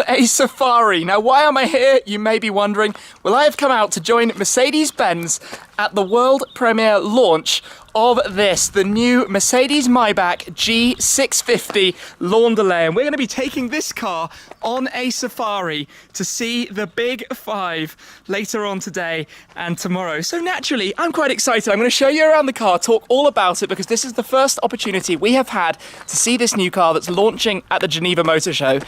a safari. Now, why am I here, you may be wondering? Well, I have come out to join Mercedes-Benz at the world premiere launch of the new Mercedes-Maybach G65 Landaulet. And we're going to be taking this car on a safari to see the Big Five later on today and tomorrow. So naturally, I'm quite excited. I'm going to show you around the car, talk all about it, because this is the first opportunity we have had to see this new car that's launching at the Geneva Motor Show.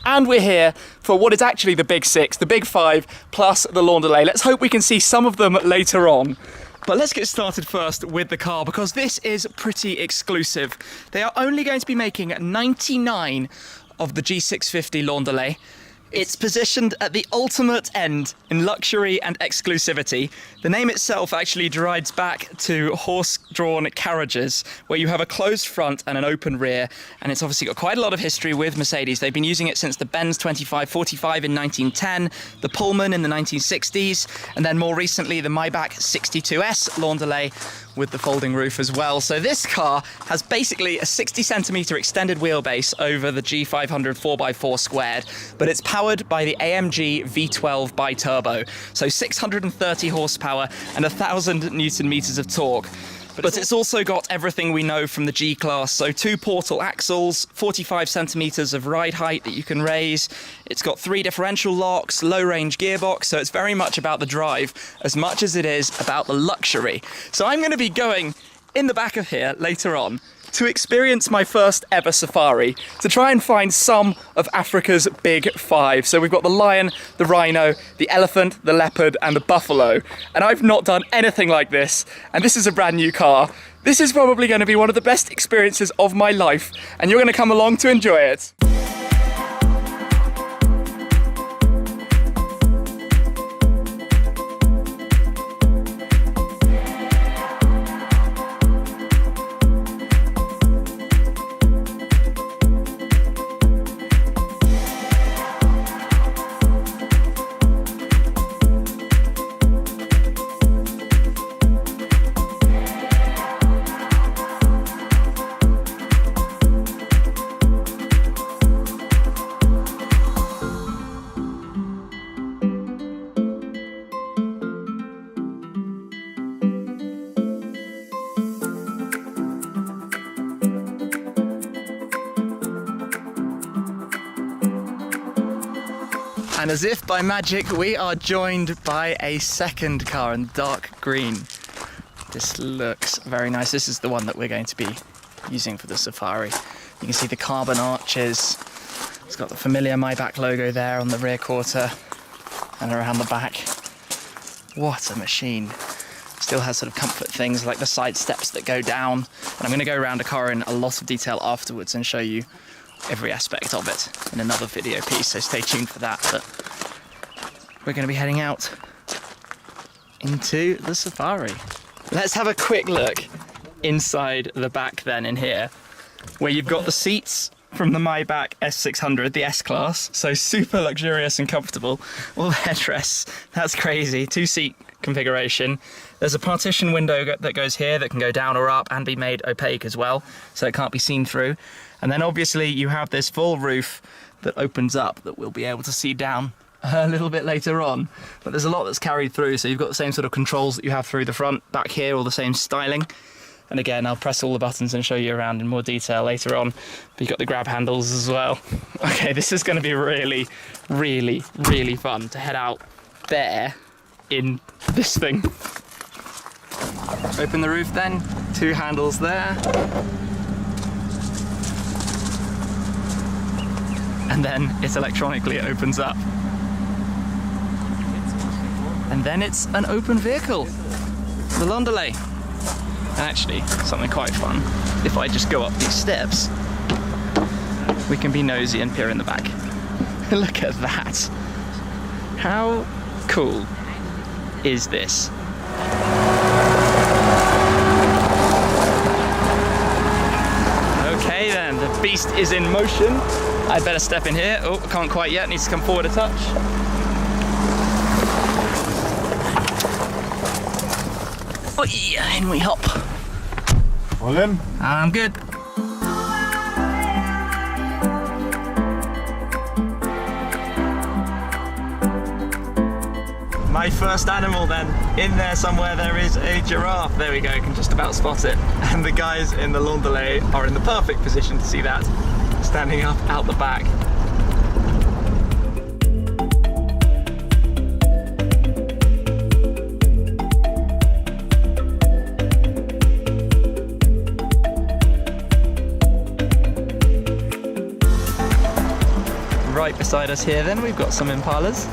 And we're here for what is actually the Big Six, the Big Five, plus the Landaulet. Let's hope we can see some of them later on. But let's get started first with the car, because this is pretty exclusive. They are only going to be making 99 of the G65 Landaulet. It's positioned at the ultimate end in luxury and exclusivity. The name itself actually derives back to horse-drawn carriages, where you have a closed front and an open rear, and it's obviously got quite a lot of history with Mercedes. They've been using it since the Benz 2545 in 1910, the Pullman in the 1960s, and then more recently the Maybach 62S Landaulet with the folding roof as well. So this car has basically a 60cm extended wheelbase over the G500 4x4 squared, but it's powered by the AMG V12 Biturbo, so 630 horsepower and 1,000 Newton meters of torque. But it's also got everything we know from the G-Class, so 2 portal axles, 45 centimeters of ride height that you can raise. It's got 3 differential locks, low-range gearbox, so it's very much about the drive as much as it is about the luxury. So I'm going to be going in the back of here later on to experience my first ever safari, to try and find some of Africa's Big Five. So we've got the lion, the rhino, the elephant, the leopard, and the buffalo. And I've not done anything like this, and this is a brand new car. This is probably going to be one of the best experiences of my life, and you're going to come along to enjoy it. And as if by magic, we are joined by a second car in dark green. This looks very nice. This is the one that we're going to be using for the safari. You can see the carbon arches. It's got the familiar Maybach logo there on the rear quarter and around the back. What a machine. Still has sort of comfort things like the side steps that go down. And I'm going to go around the car in a lot of detail afterwards and show you every aspect of it in another video piece, so stay tuned for that. But we're going to be heading out into the safari. Let's have a quick look inside the back then in here, where you've got the seats from the Maybach S600, the S-Class, so super luxurious and comfortable. All the headrests, that's crazy. 2-seat configuration. There's a partition window that goes here that can go down or up and be made opaque as well, so it can't be seen through. And then obviously you have this full roof that opens up that we'll be able to see down a little bit later on. But there's a lot that's carried through, so you've got the same sort of controls that you have through the front, back here, all the same styling. And again, I'll press all the buttons and show you around in more detail later on. But you've got the grab handles as well. Okay, this is going to be really, really, really fun to head out there in this thing. Open the roof then, 2 handles there. And then it electronically opens up. And then it's an open vehicle, the Landaulet. And actually, something quite fun, if I just go up these steps, we can be nosy and peer in the back. Look at that. How cool is this? Okay then, the beast is in motion. I'd better step in here. Oh, can't quite yet, needs to come forward a touch. Oh yeah, in we hop. All in? I'm good. My first animal then. In there somewhere there is a giraffe. There we go, can just about spot it. And the guys in the Landaulet are in the perfect position to see that, standing up out the back. Right beside us here then, we've got some Impalas.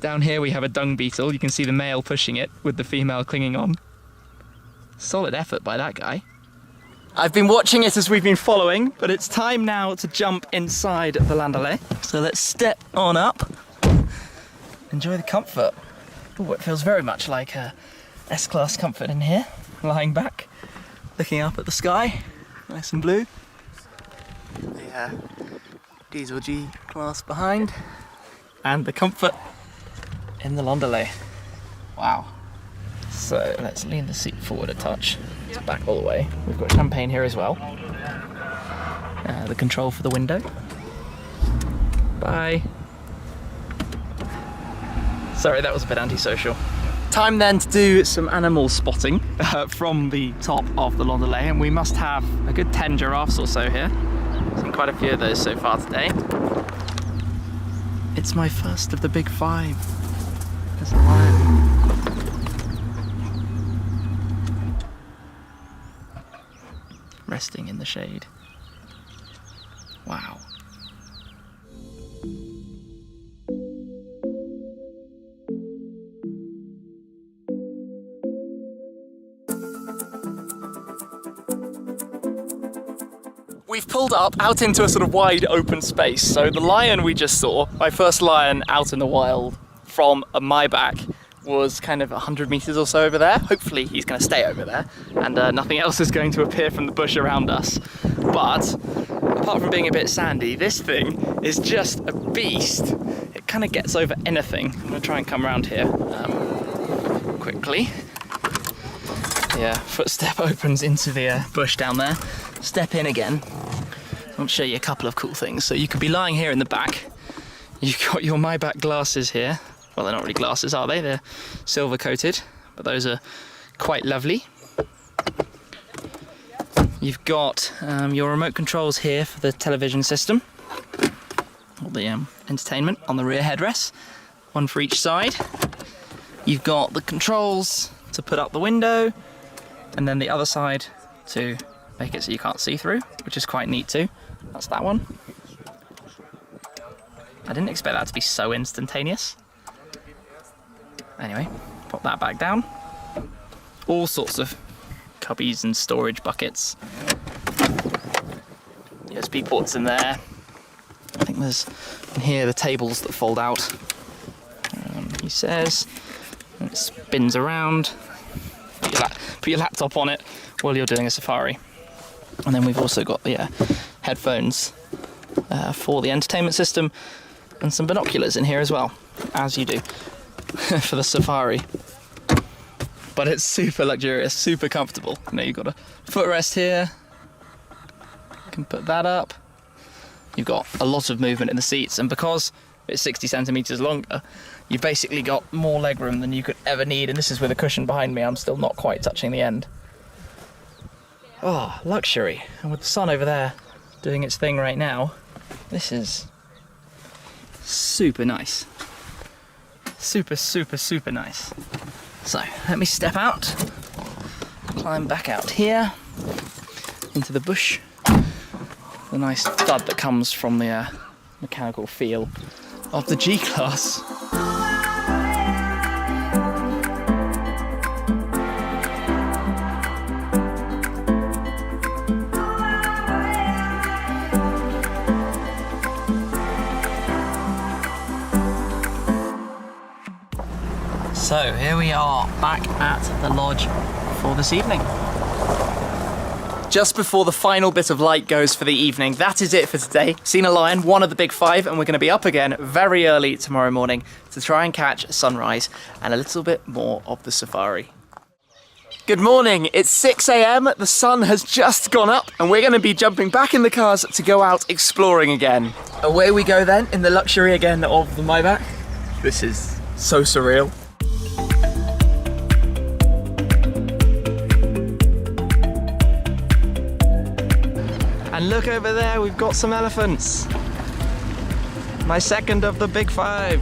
Down here we have a dung beetle. You can see the male pushing it with the female clinging on. Solid effort by that guy. I've been watching it as we've been following, but it's time now to jump inside the Landaulet. So let's step on up. Enjoy the comfort. Oh, it feels very much like a S-Class comfort in here. Lying back, looking up at the sky, nice and blue. The diesel G-Class behind. And the comfort in the Landaulet. Wow. So let's lean the seat forward a touch. It's back all the way. We've got champagne here as well. The control for the window. Bye. Sorry, that was a bit antisocial. Time then to do some animal spotting from the top of the Landaulet, and we must have a good 10 giraffes or so here. Seen quite a few of those so far today. It's my first of the big 5. There's a lion. Resting in the shade. Wow. We've pulled up out into a sort of wide open space. So the lion we just saw, my first lion out in the wild from a Maybach, was kind of 100 meters or so over there. Hopefully he's going to stay over there and nothing else is going to appear from the bush around us. But apart from being a bit sandy, this thing is just a beast. It kind of gets over anything. I'm going to try and come around here quickly. Yeah, footstep opens into the bush down there. Step in again. I'll show you a couple of cool things. So you could be lying here in the back. You've got your Maybach glasses here. Well, they're not really glasses, are they? They're silver coated, but those are quite lovely. You've got your remote controls here for the television system. All the entertainment on the rear headrest. One for each side. You've got the controls to put up the window, and then the other side to make it so you can't see through, which is quite neat too. That's that one. I didn't expect that to be so instantaneous. Anyway, pop that back down. All sorts of cubbies and storage buckets. USB ports in there. I think there's in here the tables that fold out. He says, and it spins around. Put your laptop on it while you're doing a safari. And then we've also got the headphones for the entertainment system and some binoculars in here as well, as you do for the safari. But it's super luxurious, super comfortable. You know, you've got a footrest here. You can put that up. You've got a lot of movement in the seats, and because it's 60 centimeters longer, you've basically got more legroom than you could ever need, and this is with a cushion behind me. I'm still not quite touching the end. Oh, luxury. And with the sun over there doing its thing right now, this is super nice. Super, super, super nice. So, let me step out, climb back out here, into the bush. The nice thud that comes from the mechanical feel of the G-Class. So here we are back at the lodge for this evening. Just before the final bit of light goes for the evening, that is it for today. Seen a lion, one of the big 5, and we're going to be up again very early tomorrow morning to try and catch sunrise and a little bit more of the safari. Good morning, it's 6 AM, the sun has just gone up and we're going to be jumping back in the cars to go out exploring again. Away we go then, in the luxury again of the Maybach. This is so surreal. And look over there, we've got some elephants. My second of the big five.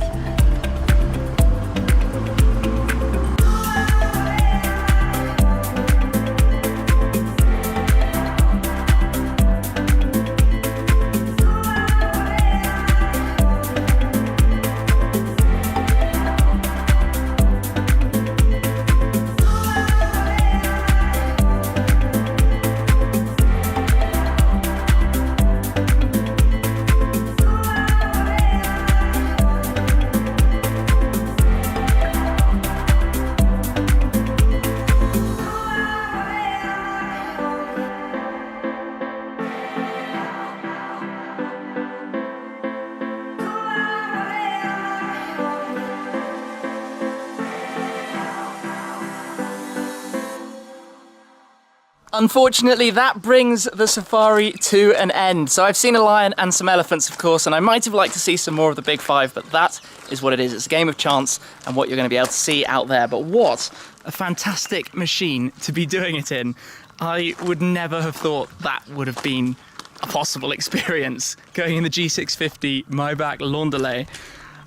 Unfortunately, that brings the safari to an end. So I've seen a lion and some elephants, of course, and I might have liked to see some more of the big five, but that is what it is. It's a game of chance and what you're going to be able to see out there. But what a fantastic machine to be doing it in. I would never have thought that would have been a possible experience, going in the G65 Maybach Landaulet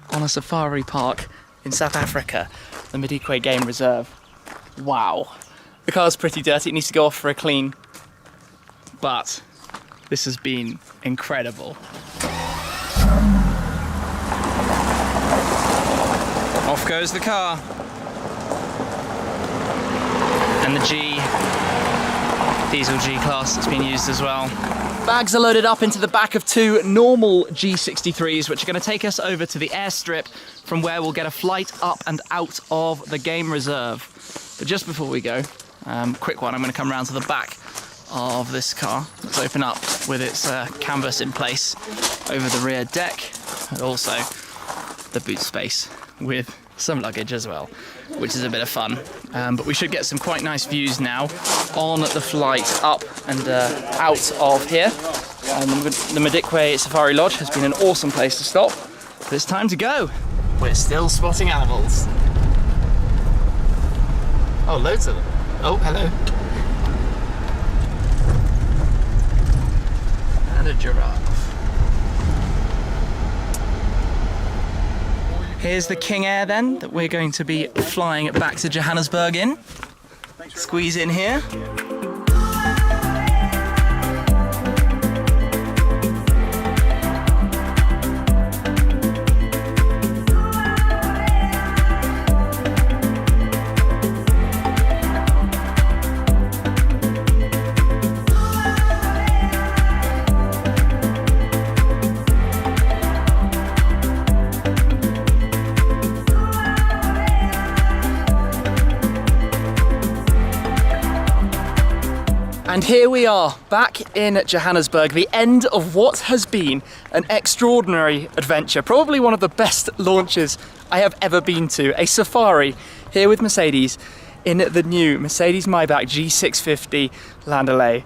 on a safari park in South Africa, the Madikwe Game Reserve. Wow. The car's pretty dirty, it needs to go off for a clean, but this has been incredible. Off goes the car. And the diesel G-Class that's been used as well. Bags are loaded up into the back of two normal G63s, which are going to take us over to the airstrip, from where we'll get a flight up and out of the game reserve. But just before we go, quick one, I'm going to come around to the back of this car. Let's open up with its canvas in place over the rear deck, and also the boot space with some luggage as well, which is a bit of fun. But we should get some quite nice views now on the flight up and out of here. The Madikwe Safari Lodge has been an awesome place to stop, but it's time to go. We're still spotting animals. Oh, loads of them. Oh, hello. And a giraffe. Here's the King Air then, that we're going to be flying back to Johannesburg in. Squeeze in here. And here we are, back in Johannesburg, the end of what has been an extraordinary adventure. Probably one of the best launches I have ever been to. A safari here with Mercedes in the new Mercedes-Maybach G65 Landaulet.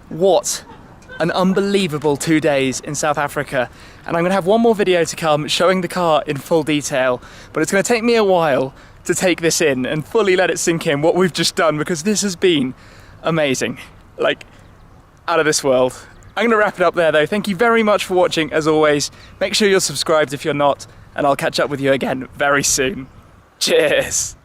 What an unbelievable 2 days in South Africa. And I'm going to have one more video to come showing the car in full detail, but it's going to take me a while to take this in and fully let it sink in what we've just done, because this has been amazing. Like, out of this world. I'm going to wrap it up there though. Thank you very much for watching as always. Make sure you're subscribed if you're not, and I'll catch up with you again very soon. Cheers!